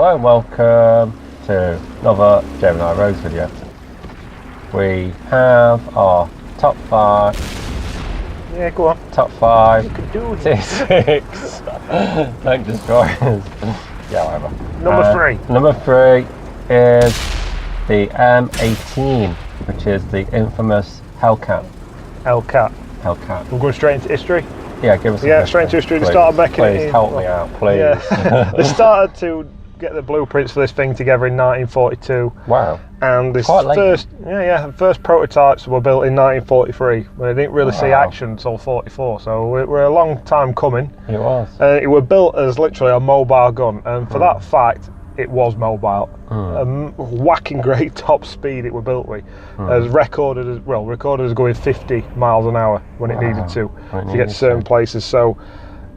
Hello and welcome to another Gemini Roads video. We have our top 5. Yeah, go on. Top 5. You can do it. T6 tank destroyers. Yeah, whatever. Number 3. Number 3 is the M18, which is the infamous Hellcat. Hellcat. Hellcat. We're going straight into history. Yeah, give us. Yeah, straight into history. They started making it. Please help me out, please. Yeah. They started to get the blueprints for this thing together in 1942. Wow. And this Quite late. the first prototypes were built in 1943. When they didn't really see action until 44. So we're a long time coming. It was. It was built as literally a mobile gun, and for that fact, it was mobile. Whacking great top speed it was built with, as recorded as going 50 miles an hour when it needed to get to certain places. So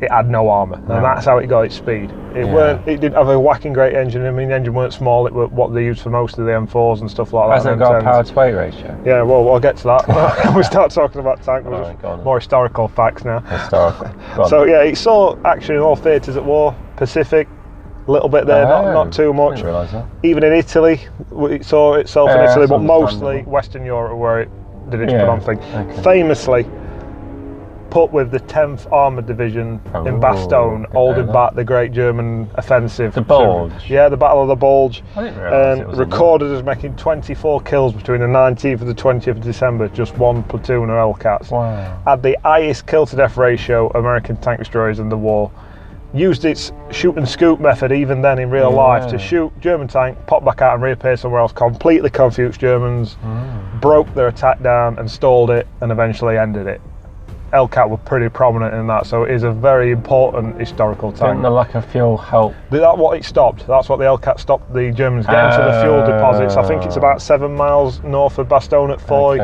it had no armour, and that's how it got its speed. It didn't have a whacking great engine. I mean, the engine weren't small. It was what they used for most of the M4s and stuff like that. Has it got a power to weight ratio? Yeah, well, I'll get to that. We start talking about tank. More historical facts now. Historical. So yeah, it saw action in all theatres at war. Pacific, a little bit there, not too much. I didn't realise that. Even in Italy, it saw itself in Italy, but mostly Western Europe where it did its predominant thing. Okay. Famously put with the 10th Armoured Division in Bastogne, holding back the Great German Offensive. The Bulge? Yeah, the Battle of the Bulge. I didn't realise it was recorded as making 24 kills between the 19th and the 20th of December, just one platoon of Hellcats. Wow. Had the highest kill-to-death ratio of American tank destroyers in the war. Used its shoot and scoop method even then in real life to shoot German tank, pop back out and reappear somewhere else, completely confused Germans, broke their attack down and stalled it, and eventually ended it. Hellcat were pretty prominent in that, so it is a very important historical tank. Didn't the lack of fuel help? That's what it stopped. That's what the Hellcat stopped the Germans getting to the fuel deposits. I think it's about 7 miles north of Bastogne at Foy,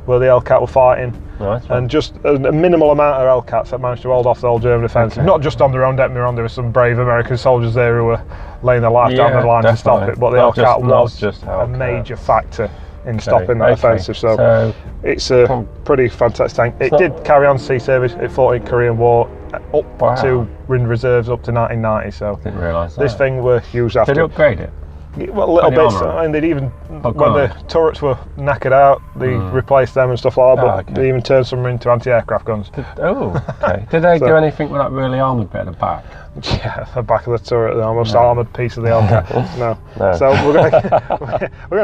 where the Hellcat were fighting. Nice. And just a minimal amount of Hellcats that managed to hold off the old German offensive. Not just on their own, don't get me wrong, there were some brave American soldiers there who were laying their life down the line to stop it, but the Hellcat was a major factor in stopping that offensive. So it's a pretty fantastic tank. It did carry on sea service. It fought in Korean War up to in reserves up to 1990. So didn't realise that. This thing were used after. Did it upgrade it? Well, a little bit, and they'd even, when the turrets were knackered out, they replaced them and stuff like that, but they even turned some into anti-aircraft guns. Did they do anything with that really armoured bit at the back? Yeah, the back of the turret, the almost armoured piece of the Hellcat. No. So we're going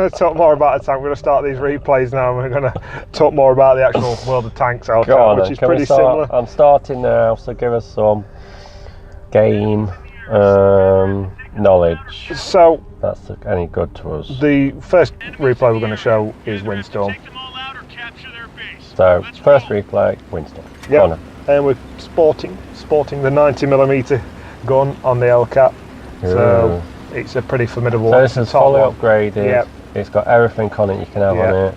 to talk more about the tank. We're going to start these replays now, and we're going to talk more about the actual world of tanks Hellcat, which is pretty similar. I'm starting now, so give us some game knowledge. So that's any good to us. The first replay we're going to show is Windstorm. So first replay, Windstorm. Yeah, and we're sporting the 90mm gun on the Hellcat. So it's a pretty formidable one. So this is fully upgraded. Yep. It's got everything on it you can have on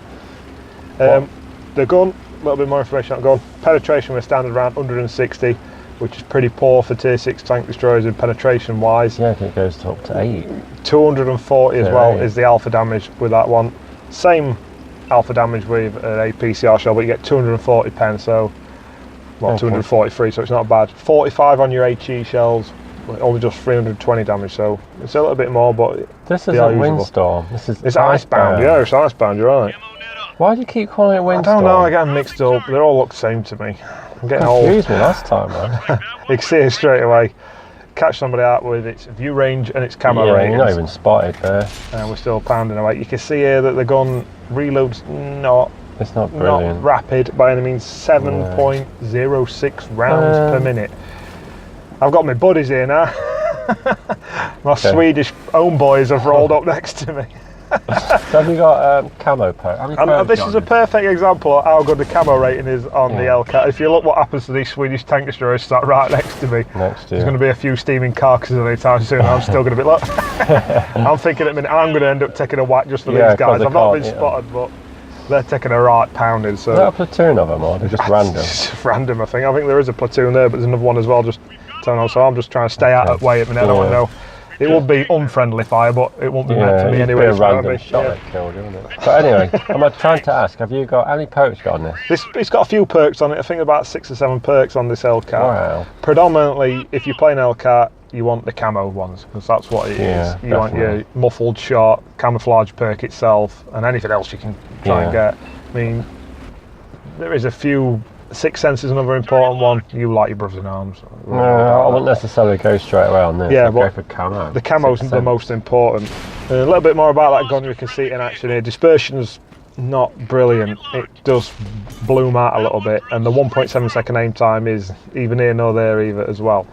it. The gun, a little bit more information on the gun. Penetration we're standard around 160. Which is pretty poor for tier 6 tank destroyers in penetration wise. Yeah, it goes to up to 8. 240 as well is the alpha damage with that one. Same alpha damage with an APCR shell, but you get 240 pen, so 243, so it's not bad. 45 on your HE shells, only just 320 damage, so it's a little bit more, but this isn't Windstorm. It's Icebound. Yeah, it's Icebound. You're right. Why do you keep calling it Windstorm? I don't know. I get them mixed up. They all look the same to me. I'm getting old. Confused me last time, man. You can see it straight away. Catch somebody out with its view range and its camo range. You're not even spotted there. And we're still pounding away. You can see here that the gun reloads not rapid by any means. 7.06 rounds per minute. I've got my buddies here now. My Swedish own boys have rolled up next to me. So have you got camo perk? This is a perfect example of how good the camo rating is on the Hellcat. If you look what happens to these Swedish tank destroyers sat right next to me, there's going to be a few steaming carcasses anytime soon. I'm still going to be look. I'm thinking at a minute I'm going to end up taking a whack just for these guys. I've not been spotted, but they're taking a right pounding. So is that a platoon of them, or they're just random? Just random, I think. I think there is a platoon there, but there's another one as well. Just turn on. So I'm just trying to stay out of the way at the minute. I don't want to know. It would be unfriendly fire, but it won't be meant to be anyway. It's a random shot that killed you, isn't it? But anyway, I'm trying to ask, have you got any perks on this? It's got a few perks on it. I think about 6 or 7 perks on this Hellcat. Wow. Predominantly, if you're playing Hellcat, you want the camo ones, because that's what it Yeah, is. You want definitely. your muffled shot, camouflage perk itself, and anything else you can try and get. I mean, there is a few. Sixth Sense is another important one. You like your brothers in arms. No, I wouldn't necessarily go straight away on this. Yeah, I'd go but for camo. the camo's Sixth the Sense. most important. A little bit more about that gun, you can see it in action here. Dispersion's not brilliant. It does bloom out a little bit, and the 1.7 second aim time is even here nor there either as well.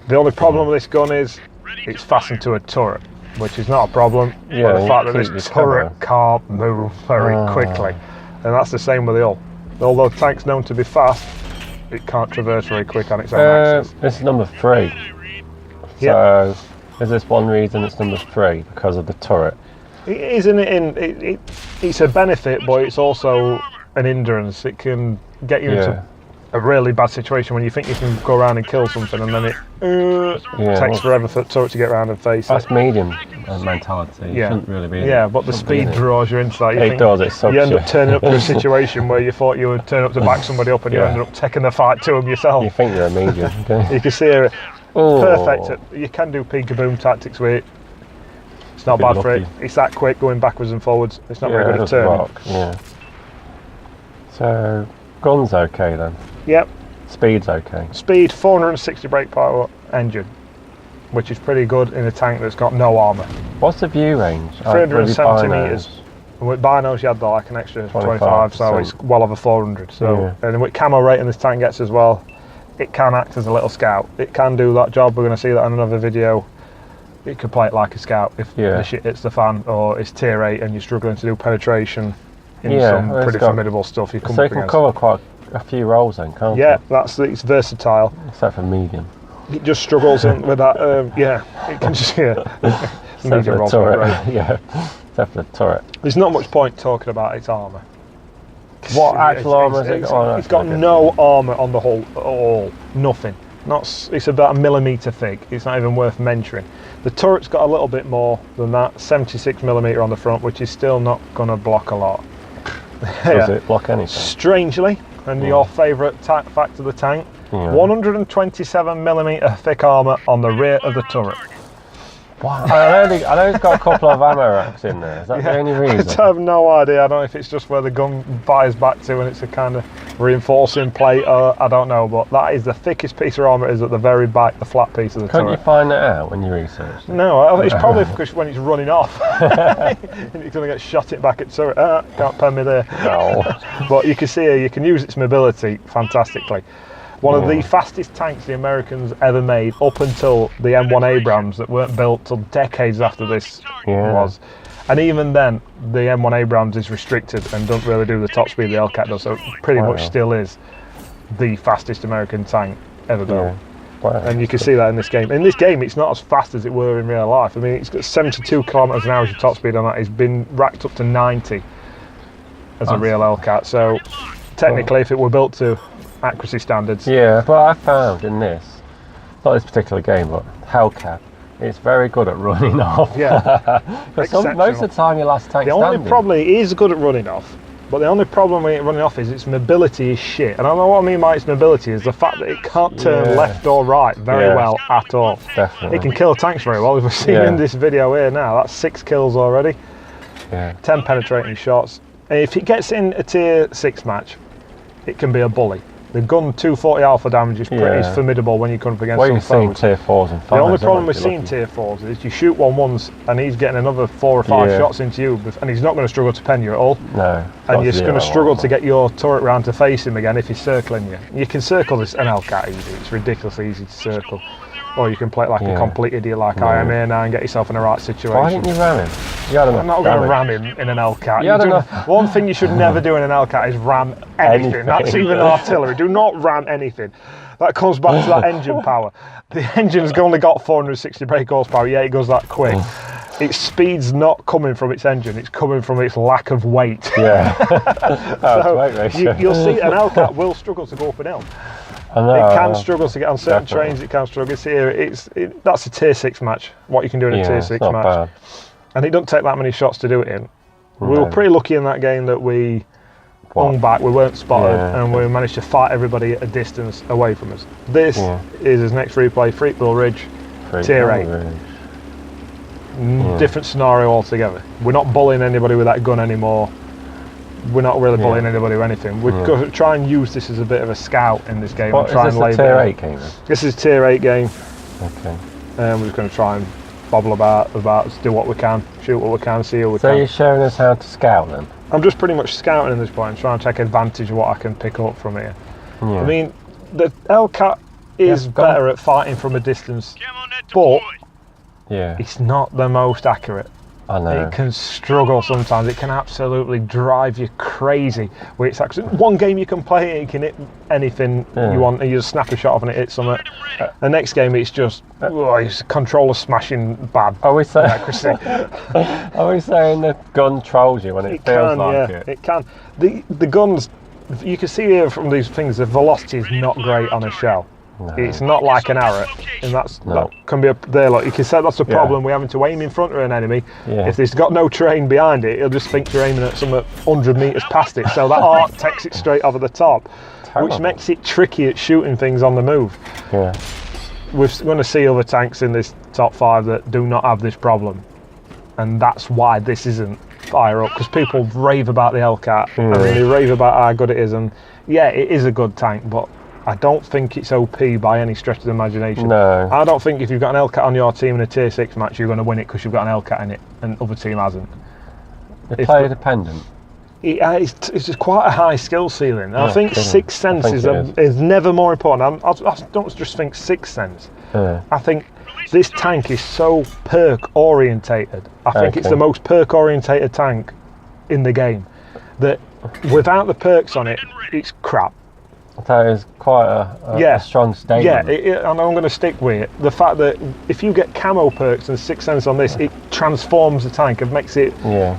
The only problem with this gun is it's fastened to a turret, which is not a problem, Yeah, but the fact that keep this your turret cover. can't move very quickly, and that's the same with the hull. Although the tank's known to be fast, it can't traverse very quick on its own axis. This is number 3. So, is this one reason it's number 3? Because of the turret? It isn't it's a benefit, but it's also an hindrance. It can get you into a really bad situation when you think you can go around and kill something, and then it takes forever for the turret to get around and face That's it. medium mentality. You shouldn't really be. Yeah, but the speed draws you into that. It does. It sucks You end you. up turning up to a situation where you thought you would turn up to back somebody up, and you ended up taking the fight to them yourself. You think you're a medium. Okay? You can see here, Oh. perfect. You can do peek-a-boom tactics with it. It's not bad for it. lucky. It's that quick going backwards and forwards. It's not very it good at does turning. rock, yeah. So, gun's okay then. Yep. Speed's okay. Speed, 460 brake power engine, which is pretty good in a tank that's got no armour. What's the view range? 370 metres. And with binos you had like an extra 25, so it's well over 400. So, and with camo rating this tank gets as well, it can act as a little scout. It can do that job. We're going to see that in another video. It could play it like a scout if the shit hits the fan, or it's tier 8 and you're struggling to do penetration in some pretty formidable stuff you come So up you can against. cover quite a few roles then, can't Yeah, it's versatile. you? Except for medium. It just struggles in with that. It can just Except for medium the rolls turret. great. Yeah. Except for the turret. There's not much point talking about its armour. What actual armour has it got? It's got no armour on the hull at all. Nothing. It's about a millimetre thick. It's not even worth mentioning. The turret's got a little bit more than that. 76mm on the front, which is still not going to block a lot. Does it block anything? Strangely, and your favourite fact of the tank, 127mm thick armour on the rear of the turret. What? I know it's got a couple of ammo racks in there. Is that the only reason? I have no idea. I don't know if it's just where the gun fires back to and it's a kind of reinforcing plate, I don't know, but that is the thickest piece of armour is at the very back, the flat piece of the Couldn't turret. you find that out when you researched it? No, it's probably because when it's running off and it's going to get shot it back at turret. Can't pen me there. No. But you can see here, you can use its mobility fantastically. One of the fastest tanks the Americans ever made, up until the M1 Abrams that weren't built till decades after this was. And even then, the M1 Abrams is restricted and doesn't really do the top speed the Hellcat does, so it pretty much still is the fastest American tank ever built. Wow. And you can see that in this game. In this game, it's not as fast as it were in real life. I mean, it's got 72 kilometres an hour as your top speed on that. It's been racked up to 90 as a real Hellcat. So technically, if it were built to accuracy standards. Yeah, but I found in this, not this particular game, but Hellcat, it's very good at running off. Yeah. Because most of the time your last tank The only problem, it is good at running off, but the only problem with it running off is its mobility is shit. And I don't know what I mean by its mobility is the fact that it can't turn left or right very well at all. Definitely. It can kill tanks very well, as we've seen in this video here now. That's 6 kills already. Yeah. 10 penetrating shots. And if it gets in a tier 6 match, it can be a bully. The gun 240 alpha damage is pretty formidable when you come up against Well, some you've seen tier 4s and 5s. The only problem with seeing tier 4s is you shoot one once and he's getting another 4 or 5 shots into you, and he's not going to struggle to pen you at all. No. And you're going to struggle to get your turret round to face him again if he's circling you. You can circle this an Hellcat easy. It's ridiculously easy to circle. Or you can play it like a complete idiot like I am here now and get yourself in the right situation. Why didn't you ram him? You had I'm not going to ram him in an Hellcat. You One thing you should never do in an Hellcat is ram anything. That's even artillery. Do not ram anything. That comes back to that engine power. The engine's only got 460 brake horsepower, it goes that quick. Its speed's not coming from its engine, it's coming from its lack of weight. Yeah. You'll see an Hellcat will struggle to go up an hill. It can struggle to get on certain trains, it can struggle. That's a tier 6 match, what you can do in a tier 6 match. Bad. And it doesn't take that many shots to do it in. We were pretty lucky in that game that we hung back, we weren't spotted, and we managed to fight everybody at a distance away from us. This is his next replay, Freakville Ridge. 3 Tier 8. really. Different scenario altogether. We're not bullying anybody with that gun anymore. We're not really bullying anybody or anything. We're going to try and use this as a bit of a scout in this game. What, and try is and this a tier 8 game then? This is a tier 8 game. Okay. We're just going to try and bobble about, do what we can, shoot what we can, see what we can. So you're showing us how to scout then? I'm just pretty much scouting at this point and trying to take advantage of what I can pick up from here. Yeah. I mean, the Hellcat is better at fighting from a distance, but it's not the most accurate. I know. It can struggle sometimes. It can absolutely drive you crazy. Where it's actually one game you can play it, you can hit anything you want, and you just snap a shot off and it hits something. The next game, it's just it's controller smashing bad. Are we saying? Accuracy. Are we saying the gun trolls you when it feels can, like yeah, it? It can. The guns, you can see here from these things, the velocity is not great on a shell. No. It's not like an arrow, and that can be there. Like you can say, that's the problem. We're having to aim in front of an enemy. If there's got no terrain behind it, he'll just think you're aiming at something 100 metres past it. So that arc takes it straight over the top, which makes it tricky at shooting things on the move. Yeah. We're going to see other tanks in this top 5 that do not have this problem, and that's why this isn't fire up, because people rave about the Hellcat and they rave about how good it is, and yeah, it is a good tank, but I don't think it's OP by any stretch of the imagination. No. I don't think if you've got an Hellcat on your team in a tier 6 match, you're going to win it because you've got an Hellcat in it and other team hasn't. It's player dependent. It's just quite a high skill ceiling. And I think Sixth Sense is never more important. I don't just think Sixth Sense. I think this tank is so perk orientated. I think it's the most perk orientated tank in the game. That without the perks on it, it's crap. That is quite a strong statement. Yeah, and I'm going to stick with it. The fact that if you get camo perks and Sixth Sense on this, it transforms the tank and makes it a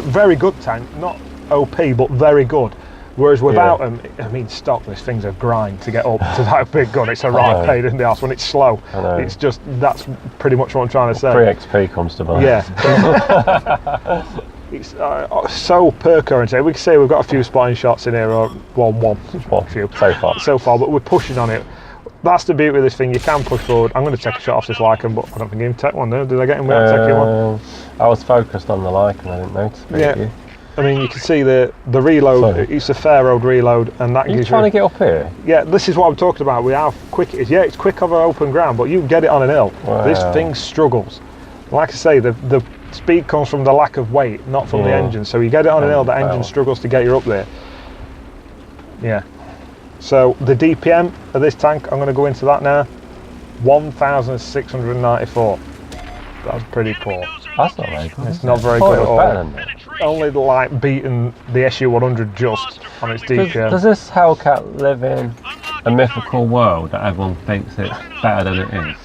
very good tank. Not OP, but very good. Whereas without them, I mean, stock, this thing's a grind to get up to that big gun. It's a right pain in the ass when it's slow. It's just, that's pretty much what I'm trying to say. 3 XP comes to mind. Yeah. It's so perk oriented. We can say we've got a few spotting shots in here, or one few so far, but we're pushing on it. That's the beauty of this thing. You can push forward. I'm going to take a shot off this Lycan, but I don't think he even take one there. Did I get him without taking one? I was focused on the Lycan, I didn't notice it. I mean, you can see the reload. It's a fair road reload, and that gives you. Trying to get up here? Yeah, this is what I'm talking about. With how quick it is. Yeah, it's quick over open ground, but you can get it on an hill. Wow. This thing struggles. Like I say, the speed comes from the lack of weight, not from the engine. So you get it on an hill, the engine struggles to get you up there. Yeah. So the DPM of this tank, I'm going to go into that now. 1,694. That's pretty poor. That's not very good. It's not very good at all. Only like beating the SU 100 just on its DPM. Does this Hellcat live in a mythical world that everyone thinks it's better than it is?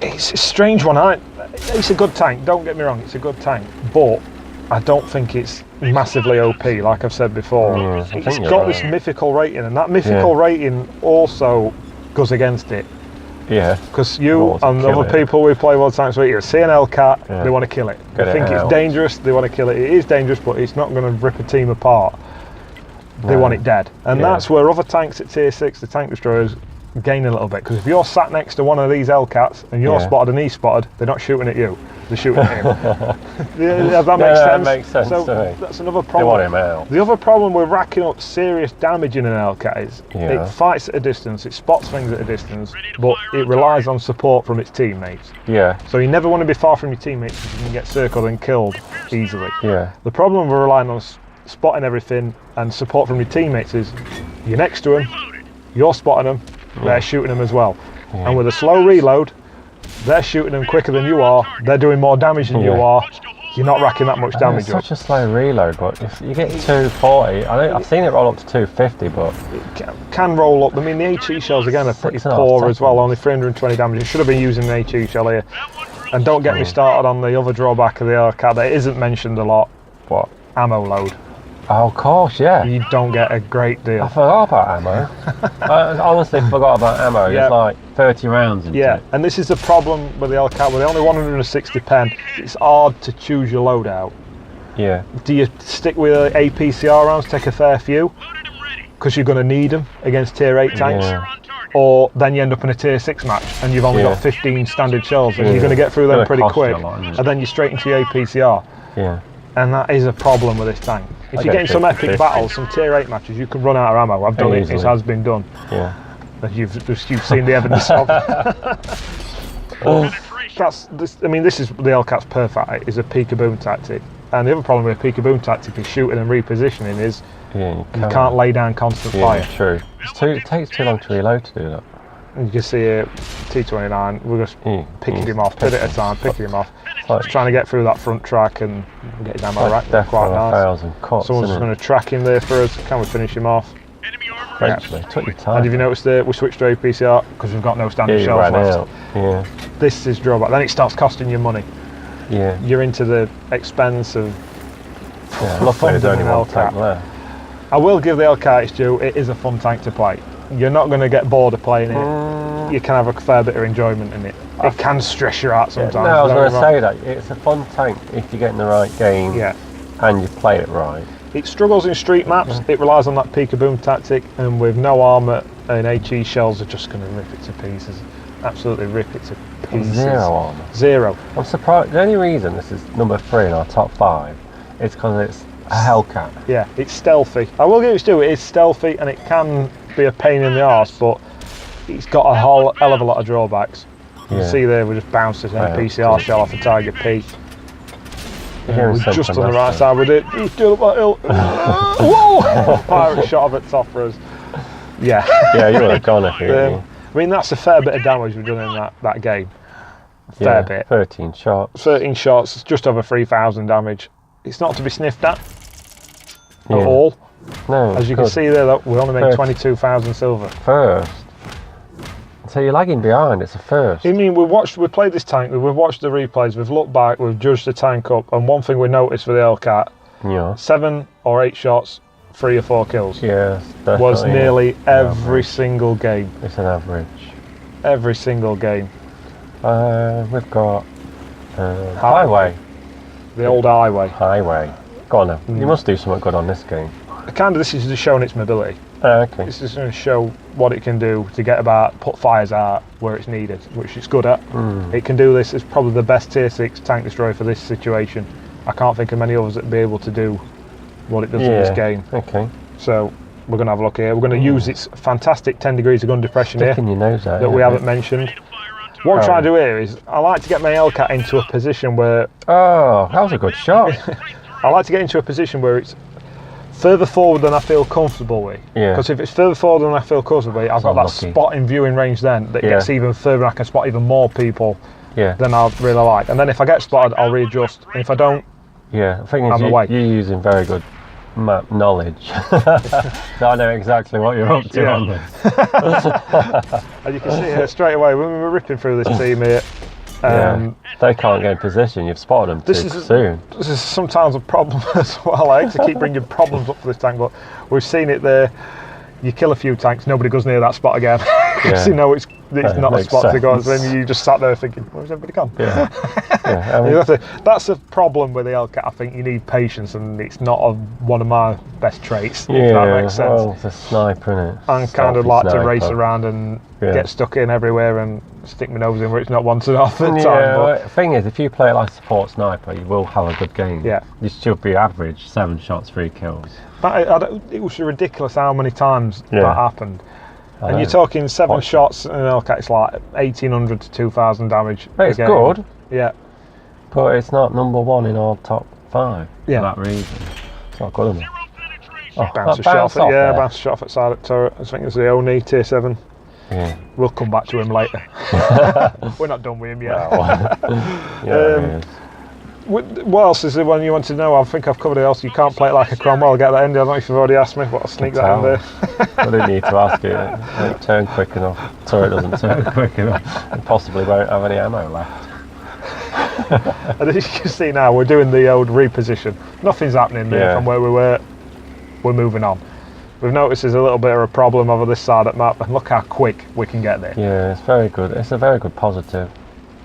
It's a strange one. It's a good tank, don't get me wrong, it's a good tank, but I don't think it's massively OP, like I've said before. It's got this mythical rating, and that mythical rating also goes against it. Yeah. Because you and other people we play World Tanks with, you see an Hellcat, they want to kill it. They think it's dangerous, they want to kill it. It is dangerous, but it's not going to rip a team apart. They want it dead. And that's where other tanks at tier 6, the tank destroyers, gain a little bit, because if you're sat next to one of these Hellcats and you're spotted and he's spotted, they're not shooting at you, they're shooting at him. That makes sense. So that's another problem. They want him out. The other problem with racking up serious damage in an Hellcat is it fights at a distance, it spots things at a distance, but it relies on support from its teammates. So you never want to be far from your teammates because you can get circled and killed easily. The problem with relying on spotting everything and support from your teammates is you're next to them, you're spotting them, they're shooting them as well. And with a slow reload, they're shooting them quicker than you are, they're doing more damage than you are, you're not racking that much damage up. It's such a slow reload, but if you get 240, I've seen it roll up to 250, but... It can roll up. I mean, the HE shells again are pretty poor as well, only 320 damage. You should have been using an HE shell here. And don't get me started on the other drawback of the Hellcat that isn't mentioned a lot. What? Ammo load. Oh, of course, yeah. You don't get a great deal. I forgot about ammo. I honestly forgot about ammo. It's like 30 rounds into it. And this is the problem with the Hellcat. With only 160 pen, it's hard to choose your loadout. Do you stick with APCR rounds, take a fair few? Because you're going to need them against tier 8 tanks. or then you end up in a tier 6 match and you've only got 15 standard shells and you're going to get through them pretty quick, and then you're straight into your APCR. Yeah. And that is a problem with this tank. If you're getting some epic battles, some tier 8 matches, you can run out of ammo. I've done it, it has been done. Yeah. And you've seen the evidence of. This is the Hellcat's perfect. It's a peek-a-boom tactic. And the other problem with a peek-a-boom tactic is shooting and repositioning is you can't lay down constant fire. True. It takes too long to reload to do that. And you can see here, T29, we're just picking him off, bit at a time, picking him off. Just trying to get through that front track and get his ammo rack. Quite nice. Someone's just going to track him there for us. Can we finish him off? Eventually. Took your time. And have you noticed that we switched to APCR because we've got no standard shells left? Yeah. This is drawback. Then it starts costing you money. Yeah. You're into the expense of. Luckily there's only one tank left. I will give the Hellcat its due. It is a fun tank to play. You're not going to get bored of playing it. You can have a fair bit of enjoyment in it. It can stress you out sometimes. I was going to say that. It's a fun tank if you get in the right game and you play it right. It struggles in street maps. It relies on that peek-a-boom tactic, and with no armour and HE shells are just going to rip it to pieces. Absolutely rip it to pieces. Zero armour. Zero. I'm surprised. The only reason this is number 3 in our top 5 is because it's a Hellcat. Yeah, it's stealthy. I will give it to it is stealthy, and it can be a pain in the arse, but it's got a whole hell of a lot of drawbacks. You can see there we just bounced an PCR shell off a Tiger P. We're just on the right side with it. He's doing up that hill. Whoa! Pirate shot of it top for us. Yeah. Yeah, you would have gone if you. I mean, that's a fair bit of damage we've done in that game. Fair bit. 13 shots. 13 shots, just over 3,000 damage. It's not to be sniffed at all. No. As you can see there, we only made 22,000 silver. First. So you're lagging behind, it's a first. I mean, we played this tank, we've watched the replays, we've looked back, we've judged the tank up, and one thing we noticed for the Hellcat, 7 or 8 shots, 3 or 4 kills. Yes, was nearly every single game. It's an average. Every single game. We've got Highway. The old Highway. Highway. Go on now. You must do something good on this game. This is just showing its mobility. Okay. This is going to show what it can do to get about, put fires out where it's needed, which it's good at. It can do this. It's probably the best tier 6 tank destroyer for this situation. I can't think of many others that would be able to do what it does in this game. Okay. So we're going to have a look here. We're going to use its fantastic 10 degrees of gun depression here your nose out, that we haven't mentioned. What I'm trying to do here is I like to get my Hellcat into a position where... Oh, that was a good shot. I like to get into a position where it's further forward than I feel comfortable with. Yeah. Because if it's further forward than I feel comfortable with, I've got that spot in viewing range then that gets even further and I can spot even more people than I'd really like. And then if I get spotted, I'll readjust. And if I don't, the thing is you're using very good map knowledge. So I know exactly what you're up to on this. And you can see here straight away, when we were ripping through this team here, they can't get in position. You've spotted them too soon. This is sometimes a problem as well. I hate to keep bringing problems up for this tank, but we've seen it there. You kill a few tanks, nobody goes near that spot again. Because you know it's not a spot to go on. So then you just sat there thinking, where's everybody gone? That's a problem with the Hellcat. I think you need patience, and it's not one of my best traits, if that makes sense. Well, it's a sniper, isn't it? I kind of like to race around and get stuck in everywhere and stick my nose in where it's not wanted half the time. But the thing is, if you play like support sniper, you will have a good game. Yeah. You should be average 7 shots, 3 kills. It was ridiculous how many times that happened. And you're talking 7 shots in an Hellcat, it's like 1,800 to 2,000 damage. It's good. Yeah. But it's not number 1 in our top 5 for that reason. It's not good enough. Bounce a shot off at side of turret. I think it's the Oni tier 7. Yeah. We'll come back to him later. We're not done with him yet. What else is the one you want to know? I think I've covered it else. You can't play it like a Cromwell. Get that in there. I don't know if you've already asked me, but I'll sneak that in there. I didn't need to ask it. It don't turn quick enough. Turret doesn't turn quick enough. And possibly won't have any ammo left. And as you can see now, we're doing the old reposition. Nothing's happening there from where we were. We're moving on. We've noticed there's a little bit of a problem over this side of the map, and look how quick we can get there. Yeah, it's very good. It's a very good positive.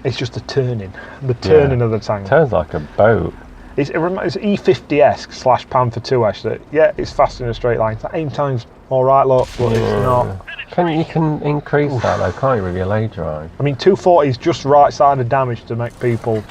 It's just the turning of the tank. It turns like a boat. It's E50-esque / Panther 2-esque. It's fast in a straight line. That aim time's all right, look, but it's not. You can increase that though, can't you, with your lay drive? I mean, 240 is just right side of damage to make people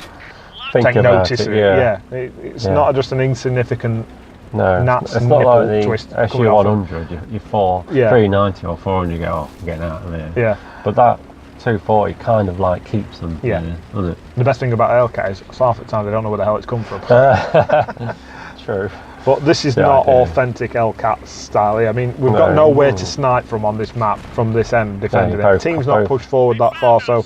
take notice of it. Yeah, it's not just an insignificant. No, Nat's it's not like the twist SU100. You 390 or 400, you go, oh, I'm getting out of here. Yeah. But that 240 kind of like keeps them. Yeah. Doesn't it? The best thing about Hellcat is half the time they don't know where the hell it's come from. True. But this is not authentic Hellcat style. I mean, we've got nowhere to snipe from on this map, from this end, defending it. The team's not pushed forward that far, so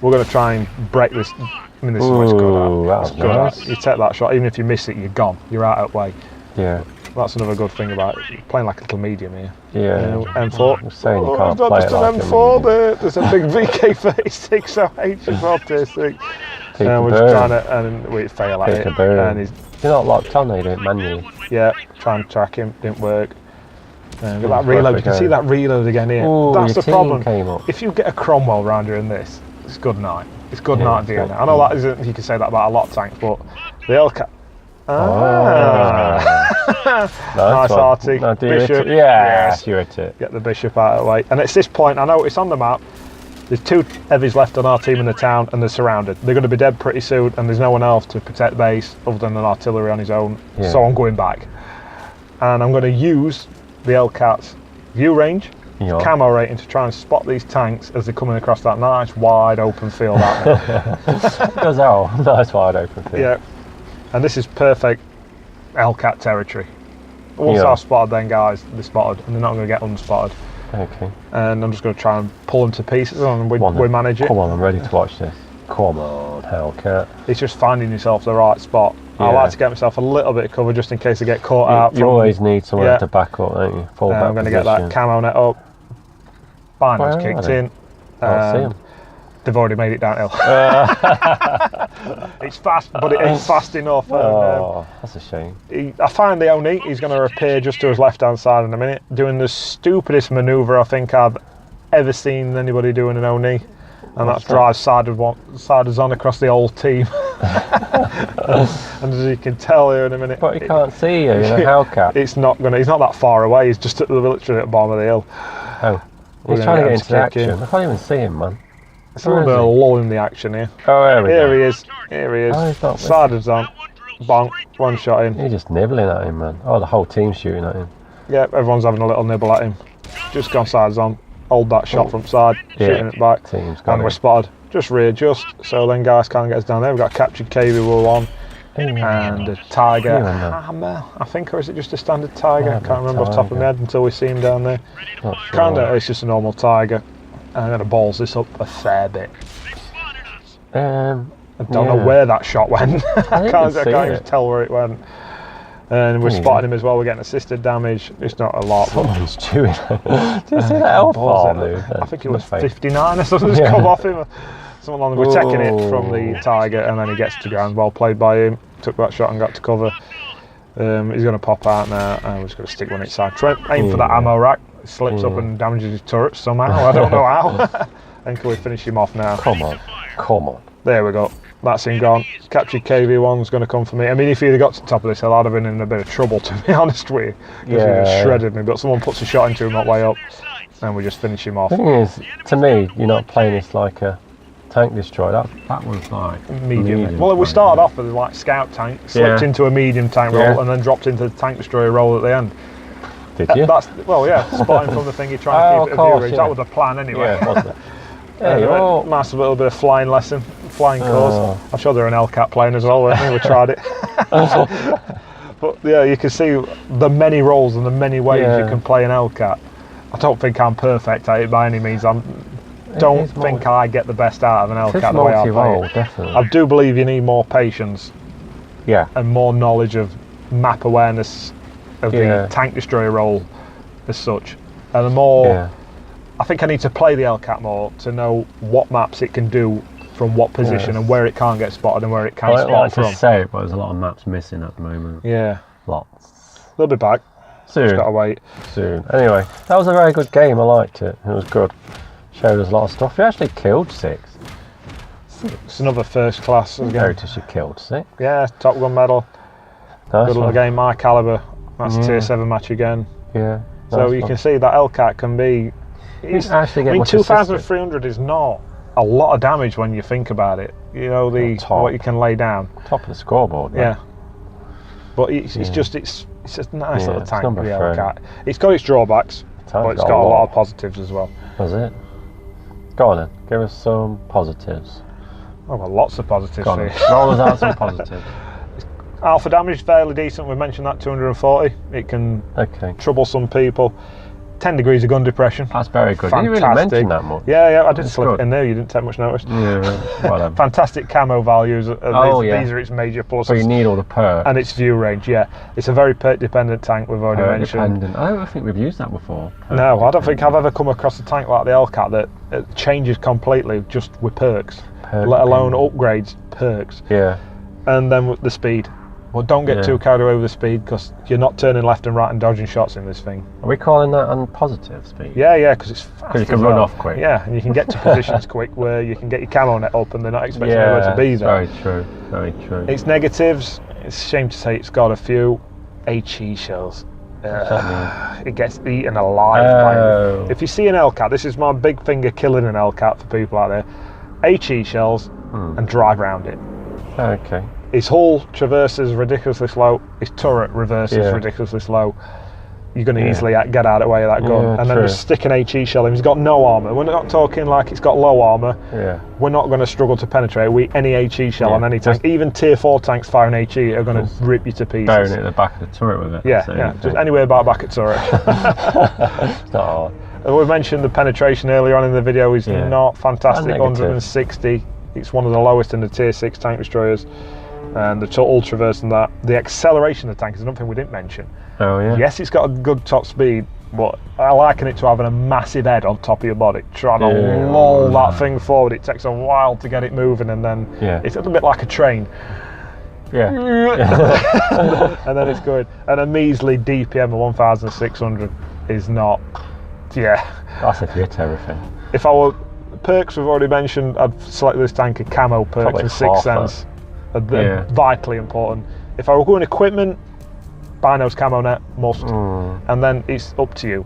we're going to try and break this. I mean, this is what's good at. That's good at. You take that shot, even if you miss it, you're gone. You're out of the way. Yeah. That's another good thing about it. Playing like a little medium here. Yeah. M4. I'm saying you can't not play just it an like M4 there. There's a big VK36, so HF6. And we're just trying to, and we fail at it. And he's, you're not locked on, they do it manually. Yeah, trying to track him, didn't work. Got that reload, you can see that reload again here. Ooh, that's the problem. Came up. If you get a Cromwell round here in this, it's good night. It's good night doing it. I know that isn't, you can say that about a lot of tanks, but the Hellcat. Nice arty. No, Bishop. Yes, you hit it. Get the Bishop out of the way. And it's this point, I know it's on the map, there's 2 heavies left on our team in the town and they're surrounded. They're going to be dead pretty soon and there's no one else to protect base other than an artillery on his own. Yeah. So I'm going back. And I'm going to use the Hellcat's view range, camo rating to try and spot these tanks as they're coming across that nice wide open field out there. Because nice wide open field. Yeah. And this is perfect Hellcat territory. Once I've spotted them guys, they're spotted and they're not going to get unspotted. Okay. And I'm just going to try and pull them to pieces and we manage it. Come on, I'm ready to watch this. Come on, Hellcat. It's just finding yourself the right spot. Yeah. I like to get myself a little bit of cover just in case I get caught out. You always need somewhere to back up, don't you? Full back I'm going to get that camo net up. Bino's kicked in. I'll see him. They've already made it downhill. It's fast, but it ain't fast enough. That's a shame. I find the Oni, he's going to appear just to his left-hand side in a minute, doing the stupidest manoeuvre I think I've ever seen anybody do in an Oni, and that's drive sided on across the whole team. And as you can tell here in a minute, but he can't see you, Hellcat. It's not gonna. He's not that far away. He's just literally at the bottom of the hill. Oh, he's trying to get into action. I can't even see him, man. It's a little bit of a lull in the action here. Oh, there we go. Here he is. Here he is. Oh, he's not sided on. Bonk. One shot in. He's just nibbling at him, man. Oh, the whole team's shooting at him. Yeah, everyone's having a little nibble at him. Just gone sides on. Hold that shot from side. Shooting it back. And we're spotted. Just readjust. So then guys can't get us down there. We've got a captured KV wool on. And a Tiger hammer, I think, or is it just a standard Tiger? I can't remember off the top of my head until we see him down there. Kinda, it's just a normal Tiger. And I'm going to balls this up a fair bit. I don't know where that shot went. I can't even tell where it went. And we're spotting him as well. We're getting assisted damage. It's not a lot. Someone's chewing. Do you see that elf farm, dude? I think it was 59 or something just come off him. We're taking it from the Tiger and then he gets to ground. Well played by him. Took that shot and got to cover. He's going to pop out now. And we're just going to stick one inside. Trent, aim for that ammo rack. It slips up and damages his turret somehow. I don't know how. And can we finish him off now? Come on. Come on. There we go. That's him gone. Captured KV1's going to come for me. I mean, if he'd have got to the top of this hill, I'd have been in a bit of trouble, to be honest with you. Because he just shredded me. But someone puts a shot into him that way up. And we just finish him off. The thing is, to me, you're not playing this like a tank destroyer. That was like medium. Well, we started off with like scout tank, slipped into a medium tank role, and then dropped into the tank destroyer role at the end. Did you? Spotting from the thing you're trying to keep it at view range. That was the plan anyway. Yeah, wasn't it? Nice little bit of flying lesson, flying course. I'm sure they're an Hellcat plane as well, weren't they? We tried it. But yeah, you can see the many roles and the many ways you can play an Hellcat. I don't think I'm perfect at it by any means. I get the best out of an Hellcat the way I play it. Definitely. I do believe you need more patience. Yeah. And more knowledge of map awareness of the tank destroyer role as such. And the more I think I need to play the Hellcat more to know what maps it can do from what position and where it can't get spotted and where it can spot from. I like to say it, but there's a lot of maps missing at the moment. Yeah. Lots. They'll be back. Soon. Just gotta wait. Soon. Anyway, that was a very good game. I liked it. It was good. Showed us a lot of stuff. We actually killed 6. It's another first class again. Notice you killed 6. Yeah, Top Gun medal. Nice good little game, my calibre. That's a tier 7 match again. Yeah. So you can see that Hellcat can be actually get I mean, much assistance. 2,300 is not a lot of damage when you think about it. You know, what you can lay down. Top of the scoreboard. Yeah. But it's a nice little it's tank, number the 3. Hellcat. It's got its drawbacks, but it's got a lot of positives as well. Was it? Go on then, give us some positives. I've got lots of positives Go on here. then. Roll us out some positives. Alpha damage, fairly decent. We mentioned that 240. It can trouble some people. 10 degrees of gun depression. That's very good. Fantastic. You didn't really mention that much. Yeah, I didn't slip it in there. You didn't take much notice. Yeah, whatever. Fantastic camo values. These are its major pluses. So you need all the perks. And its view range, yeah. It's a very perk-dependent tank, we've already mentioned. I don't think we've used that before. No, I don't think I've ever come across a tank like the Hellcat that it changes completely just with perks. Let alone upgrades, perks. Yeah. And then with the speed. Well, don't get too carried away with the speed, because you're not turning left and right and dodging shots in this thing. Are we calling that on positive speed? Yeah, because it's fast. Because you can run off quick. Yeah, and you can get to positions quick where you can get your camo net up and they're not expecting anyone to be there. Very true, very true. Its negatives, it's a shame to say it's got a few HE shells. It gets eaten alive by them. If you see an Hellcat, this is my big finger killing an Hellcat for people out there. HE shells and drive around it. Okay. His hull traverses ridiculously slow. His turret reverses ridiculously slow. You're going to easily get out of the way of that gun. And then just stick an HE shell in. He's got no armour. We're not talking like it's got low armour. Yeah. We're not going to struggle to penetrate any HE shell on any tank. Even tier 4 tanks firing HE are going to rip you to pieces. Burying it at the back of the turret with it. Yeah. Just anywhere about back at turret. It's not hard. We mentioned the penetration earlier on in the video is not fantastic. 160. It's one of the lowest in the tier 6 tank destroyers. And the total traverse and that. The acceleration of the tank is another thing we didn't mention. Oh yeah. Yes, it's got a good top speed, but I liken it to having a massive head on top of your body. Trying to lull that thing forward. It takes a while to get it moving, and then it's a little bit like a train. Yeah. And then it's going. And a measly DPM of 1,600 is not. Yeah. That's if you hit everything. If I were perks, we've already mentioned. I'd select this tank of camo perks and 6th sense. They're vitally important. If I were going equipment, Binos camo net must, and then it's up to you.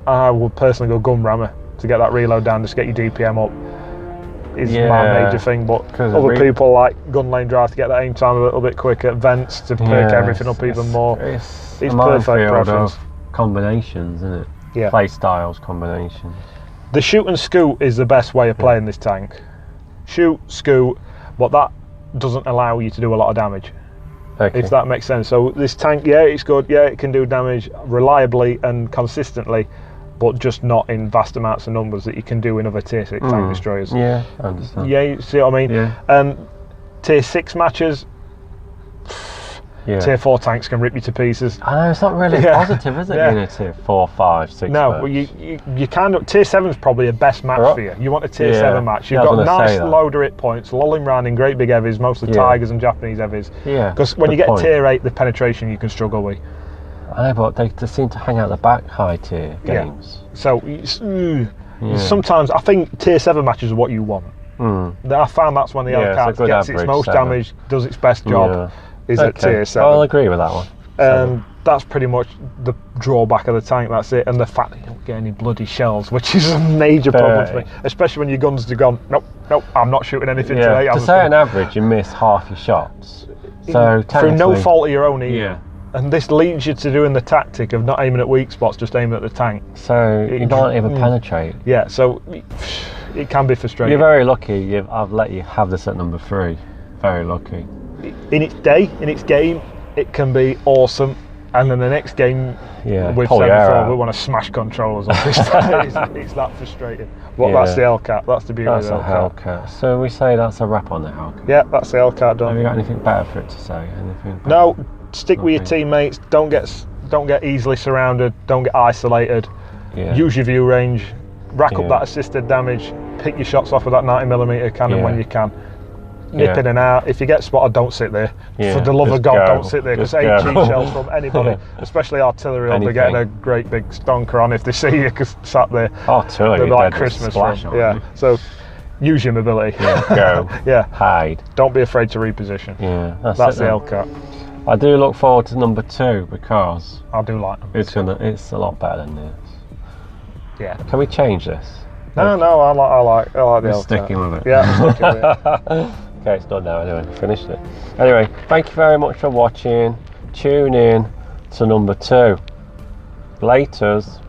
I would personally go gun rammer to get that reload down, just get your DPM up. Is my major thing, but other people like gun lane drive to get that aim time a little bit quicker, vents to perk everything up even more. It's perfect preference. Combinations, isn't it? Yeah. Play styles, combinations. The shoot and scoot is the best way of playing this tank. Shoot, scoot, but that doesn't allow you to do a lot of damage. If that makes sense. So this tank, it's good, it can do damage reliably and consistently, but just not in vast amounts of numbers that you can do in other tier 6 tank destroyers. Yeah, I understand. Yeah, you see what I mean? Yeah. Tier 6 matches, tier 4 tanks can rip you to pieces. I know, it's not really positive, is it, being a tier 4, 5, 6 No, well, you can. Tier 7 is probably a best match for you. You want a tier 7 match. You've got nice loader hit points, lolling round in great big heavies, mostly Tigers and Japanese heavies. Yeah. Because when you get tier 8, the penetration you can struggle with. I know, but they seem to hang out the back high tier games. So sometimes I think tier 7 matches are what you want. I found that's when the Hellcat gets its most damage, does its best job. Is at tier 7. I'll agree with that one. And that's pretty much the drawback of the tank, that's it. And the fact that you don't get any bloody shells, which is a major problem for me. Especially when your guns are gone, nope, I'm not shooting anything today. To say on average you miss half your shots. So through no fault of your own either. And this leads you to doing the tactic of not aiming at weak spots, just aiming at the tank. So you don't even penetrate. Yeah, so it can be frustrating. You're very lucky I've let you have this at number 3. Very lucky. In its day, in its game, it can be awesome, and then the next game we've said before, we want to smash controllers on this. It's that frustrating. But that's the Hellcat. That's the beauty of the Hellcat. So we say that's a wrap on the Hellcat. Yeah, that's the Hellcat done. Have you got anything better for it to say? No, stick with your teammates. Don't get easily surrounded. Don't get isolated. Use your view range. Rack up that assisted damage. Pick your shots off with that 90mm cannon when you can. Nip in and out. If you get spotted, don't sit there. For the love of God, don't sit there, because HE shells from anybody, especially artillery, will be getting a great big stonker on if they see you sat there. Artillery, they're like Christmas. So use your mobility. Go. Hide. Don't be afraid to reposition. That's the Hellcat. I do look forward to number 2 because I do like them. It's a lot better than this. Yeah. Can we change this? No, I like the We're Hellcat. sticking with it. Yeah, I'm sticking with it. Okay, it's done now anyway, finished it. Anyway, thank you very much for watching. Tune in to number 2. Laters.